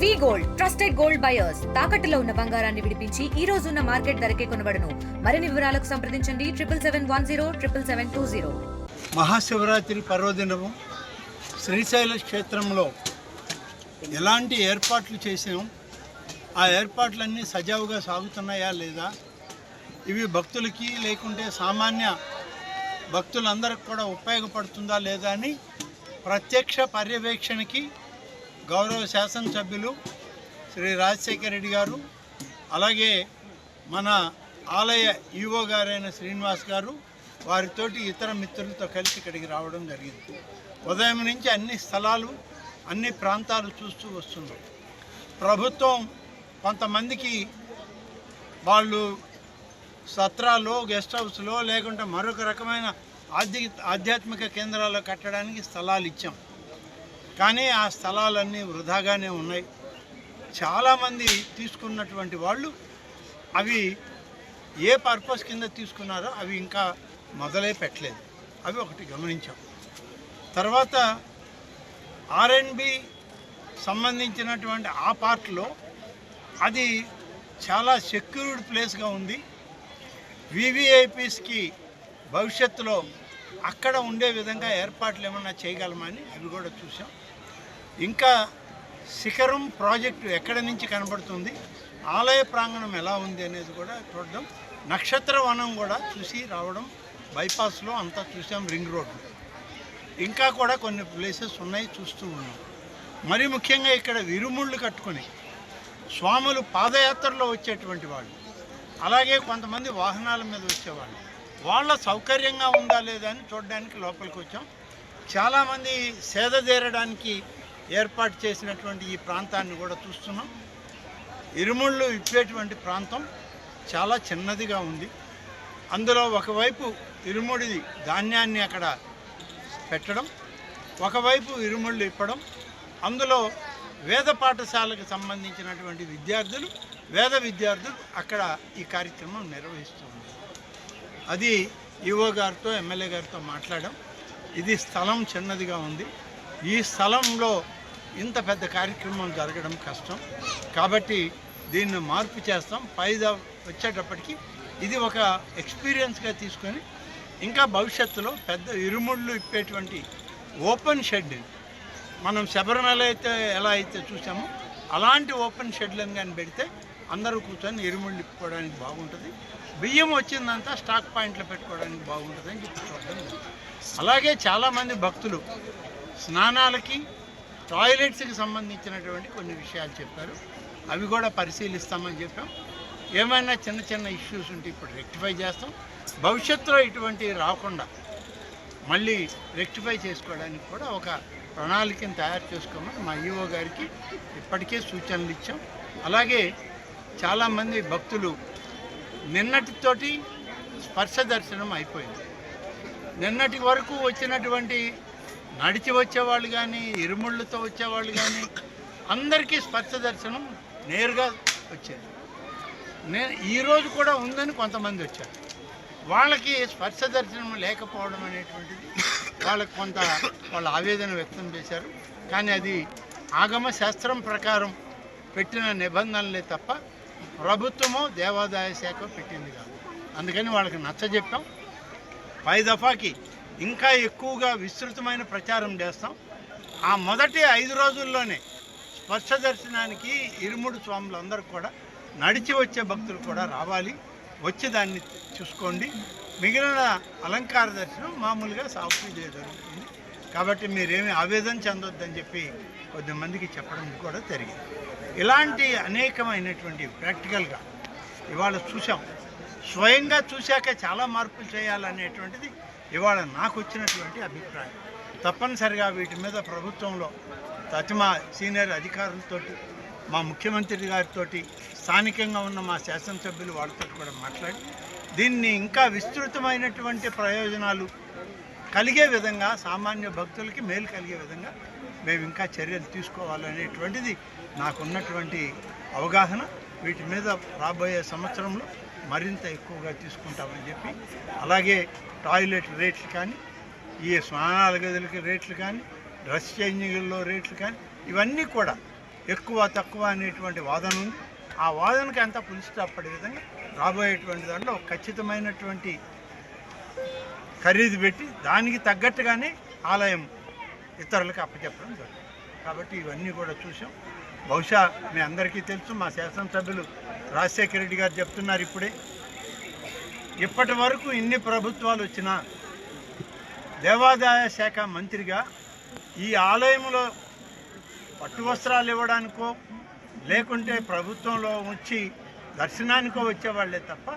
వి gold trusted gold buyers తాకట్టులో ఉన్న బంగారాన్ని విడిపించి ఈ రోజు ఉన్న మార్కెట్ ధరకే కొనబడును. మరిన్ని వివరాలకు సంప్రదించండి 77107720. మహాశివరాత్రి పర్వదినము శ్రీశైల క్షేత్రంలో ఎలాంటి ఏర్పాట్లు చేసాం, ఆ ఏర్పాట్లన్నీ సజావుగా సాగుతున్నాయా లేదా, ఇవి భక్తులకి లేకుంటే సామాన్య భక్తులందరికీ కూడా ఉపయోగపడుతుందా లేదా అని ప్రత్యక్ష పర్యవేక్షణకి గౌరవ శాసనసభ్యులు శ్రీ రాజశేఖర రెడ్డి గారు, అలాగే మన ఆలయ ఈవో గారైన శ్రీనివాస్ గారు వారితోటి ఇతర మిత్రులతో కలిసి ఇక్కడికి రావడం జరిగింది. ఉదయం నుంచి అన్ని స్థలాలు అన్ని ప్రాంతాలు చూస్తూ వస్తున్నాం. ప్రభుత్వం కొంతమందికి వాళ్ళు సత్రాల్లో, గెస్ట్ హౌస్లో లేకుంటే మరొక రకమైన ఆధ్యాత్మిక కేంద్రాలు కట్టడానికి స్థలాలు ఇచ్చాం. కానీ ఆ స్థలాలన్నీ వృధాగానే ఉన్నాయి. చాలామంది తీసుకున్నటువంటి వాళ్ళు అవి ఏ పర్పస్ కింద తీసుకున్నారో అవి ఇంకా మొదలే పెట్టలేదు. అవి ఒకటి గమనించాం. తర్వాత ఆర్ఎండ్బి సంబంధించినటువంటి ఆ పార్ట్లో అది చాలా సెక్యూర్డ్ ప్లేస్గా ఉంది. వివిఐపీస్కి భవిష్యత్తులో అక్కడ ఉండే విధంగా ఏర్పాట్లు ఏమన్నా చేయగలమని అవి కూడా చూసాం. ఇంకా శిఖరం ప్రాజెక్టు ఎక్కడి నుంచి కనబడుతుంది, ఆలయ ప్రాంగణం ఎలా ఉంది అనేది కూడా చూడడం, నక్షత్ర వనం కూడా చూసి రావడం, బైపాస్లో అంతా చూసాం, రింగ్ రోడ్డు ఇంకా కూడా కొన్ని ప్లేసెస్ ఉన్నాయి, చూస్తూ ఉన్నాం. మరి ముఖ్యంగా ఇక్కడ ఇరుముళ్ళు కట్టుకొని స్వాములు పాదయాత్రలో వచ్చేటువంటి వాళ్ళు, అలాగే కొంతమంది వాహనాల మీద వచ్చేవాళ్ళు, వాళ్ళ సౌకర్యంగా ఉందా లేదా అని చూడడానికి లోపలికి వచ్చాం. చాలామంది సేద తీరడానికి ఏర్పాటు చేసినటువంటి ఈ ప్రాంతాన్ని కూడా చూస్తున్నాం. ఇరుముళ్ళు ఇప్పేటువంటి ప్రాంతం చాలా చిన్నదిగా ఉంది. అందులో ఒకవైపు ఇరుముడి ధాన్యాన్ని అక్కడ పెట్టడం, ఒకవైపు ఇరుముళ్ళు ఇప్పడం, అందులో వేద పాఠశాలకు సంబంధించినటువంటి విద్యార్థులు, వేద విద్యార్థులు అక్కడ ఈ కార్యక్రమం నిర్వహిస్తూ ఉన్నారు. అది ఈవో గారితో, ఎమ్మెల్యే గారితో మాట్లాడాం. ఇది స్థలం చిన్నదిగా ఉంది, ఈ స్థలంలో ఇంత పెద్ద కార్యక్రమం జరగడం కష్టం, కాబట్టి దీన్ని మార్పు చేస్తాం. వచ్చేటప్పటికి ఇది ఒక ఎక్స్పీరియన్స్గా తీసుకొని ఇంకా భవిష్యత్తులో పెద్ద ఇరుముళ్ళు ఇప్పేటువంటి ఓపెన్ షెడ్, మనం శబరిమల అయితే ఎలా అయితే చూసామో అలాంటి ఓపెన్ షెడ్లను కానీ పెడితే అందరూ కూర్చొని ఇరుముళ్ళు ఇప్పుకోవడానికి బాగుంటుంది. బియ్యం వచ్చిందంతా స్టాక్ పాయింట్లో పెట్టుకోవడానికి బాగుంటుంది అని చెప్పి చూడడం. అలాగే చాలామంది భక్తులు స్నానాలకి, టాయిలెట్స్కి సంబంధించినటువంటి కొన్ని విషయాలు చెప్పారు. అవి కూడా పరిశీలిస్తామని చెప్పాం. ఏమైనా చిన్న చిన్న ఇష్యూస్ ఉంటే ఇప్పుడు రెక్టిఫై చేస్తాం. భవిష్యత్తులో ఇటువంటివి రాకుండా మళ్ళీ రెక్టిఫై చేసుకోవడానికి కూడా ఒక ప్రణాళికను తయారు చేసుకోమని మా ఈవో గారికి ఇప్పటికే సూచనలు ఇచ్చాం. అలాగే చాలామంది భక్తులు నిన్నటితోటి స్పర్శ దర్శనం అయిపోయింది. నిన్నటి వరకు వచ్చినటువంటి నడిచి వచ్చేవాళ్ళు కానీ, ఇరుముళ్ళతో వచ్చేవాళ్ళు కానీ అందరికీ స్పర్శ దర్శనం నేరుగా వచ్చేది. ఈరోజు కూడా ఉందని కొంతమంది వచ్చారు. వాళ్ళకి స్పర్శ దర్శనం లేకపోవడం అనేటువంటిది వాళ్ళకి వాళ్ళ ఆవేదన వ్యక్తం చేశారు. కానీ అది ఆగమ శాస్త్రం ప్రకారం పెట్టిన నిబంధనలే తప్ప ప్రభుత్వమో దేవాదాయ శాఖ పెట్టింది కాదు. అందుకని వాళ్ళకి నచ్చజెప్పాం. పై దఫాకి ఇంకా ఎక్కువగా విస్తృతమైన ప్రచారం చేస్తాం. ఆ మొదటి 5 రోజుల్లోనే స్పర్శ దర్శనానికి ఇరుముడు స్వాములు అందరూ కూడా, నడిచి వచ్చే భక్తులు కూడా రావాలి, వచ్చి దాన్ని చూసుకోండి. మిగిలిన అలంకార దర్శనం మామూలుగా సాఫీగా జరుగుతుంది. కాబట్టి మీరేమీ ఆవేదన చెందొద్దని చెప్పి కొద్దిమందికి చెప్పడం కూడా జరిగింది. ఇలాంటి అనేకమైనటువంటి ప్రాక్టికల్గా ఇవాళ చూసాం. స్వయంగా చూశాక చాలా మార్పులు చేయాలనేటువంటిది ఇవాళ నాకు వచ్చినటువంటి అభిప్రాయం. తప్పనిసరిగా వీటి మీద ప్రభుత్వంలో మా సీనియర్ అధికారులతో, మా ముఖ్యమంత్రి గారితో, స్థానికంగా ఉన్న మా శాసనసభ్యులు వాళ్ళతో కూడా మాట్లాడి దీన్ని ఇంకా విస్తృతమైనటువంటి ప్రయోజనాలు కలిగే విధంగా, సామాన్య భక్తులకి మేలు కలిగే విధంగా మేము ఇంకా చర్యలు తీసుకోవాలనేటువంటిది నాకున్నటువంటి అవగాహన. వీటి మీద రాబోయే సంవత్సరంలో మరింత ఎక్కువగా తీసుకుంటామని చెప్పి, అలాగే టాయిలెట్ రేట్లు కానీ, ఈ స్నానాల గదులకి రేట్లు కానీ, డ్రెస్ చేంజింగ్లో రేట్లు కానీ, ఇవన్నీ కూడా ఎక్కువ తక్కువ అనేటువంటి వాదన ఉంది. ఆ వాదనకి అంతా పులి స్టాప్ పడే విధంగా రాబోయేటువంటి దాంట్లో ఖచ్చితమైనటువంటి ఖరీదు పెట్టి దానికి తగ్గట్టుగానే ఆలయం ఇతరులకు అప్పచెప్పడం జరుగుతుంది. కాబట్టి ఇవన్నీ కూడా చూసాం. బహుశా మీ అందరికీ తెలుసు, మా శాసనసభ్యులు రాజశేఖర రెడ్డి గారు చెప్తున్నారు ఇప్పుడే, ఇప్పటి వరకు ఇన్ని ప్రభుత్వాలు వచ్చినా దేవాదాయ శాఖ మంత్రిగా ఈ ఆలయంలో పట్టు వస్త్రాలు ఇవ్వడానికో లేకుంటే ప్రభుత్వంలో వచ్చి దర్శనానికో వచ్చేవాళ్లే తప్ప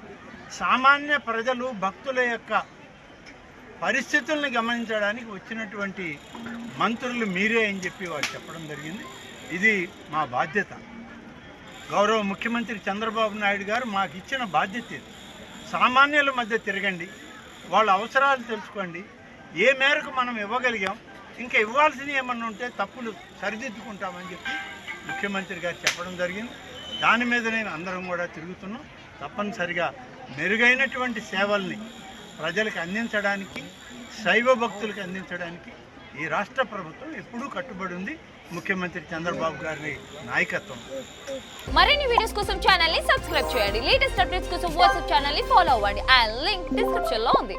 సామాన్య ప్రజలు భక్తుల యొక్క పరిస్థితులను గమనించడానికి వచ్చినటువంటి మంత్రులు మీరే అని చెప్పి వారు చెప్పడం జరిగింది. ఇది మా బాధ్యత. గౌరవ ముఖ్యమంత్రి చంద్రబాబు నాయుడు గారు మాకు ఇచ్చిన బాధ్యత ఇది. సామాన్యుల మధ్య తిరగండి, వాళ్ళ అవసరాలు తెలుసుకోండి, ఏ మేరకు మనం ఇవ్వగలిగాం, ఇంకా ఇవ్వాల్సినవి ఏమన్నా ఉంటే తప్పులు సరిదిద్దుకుంటామని చెప్పి ముఖ్యమంత్రి గారు చెప్పడం జరిగింది. దాని మీద నేను అందరం కూడా తిరుగుతున్నాం. తప్పనిసరిగా మెరుగైనటువంటి సేవల్ని ప్రజలకు అందించడానికి, శైవ భక్తులకు అందించడానికి ఈ రాష్ట్ర ప్రభుత్వం ఎప్పుడూ కట్టుబడి ఉంది, ముఖ్యమంత్రి చంద్రబాబు గారి నాయకత్వం. మరిన్ని వీడియోస్ కోసం ఛానల్ ని సబ్స్క్రైబ్ చేయండి. లేటెస్ట్ అప్డేట్స్ కోసం వాట్సాప్ ఛానల్ ని ఫాలో అవ్వండి. ఆ లింక్ డిస్క్రిప్షన్ లో ఉంది.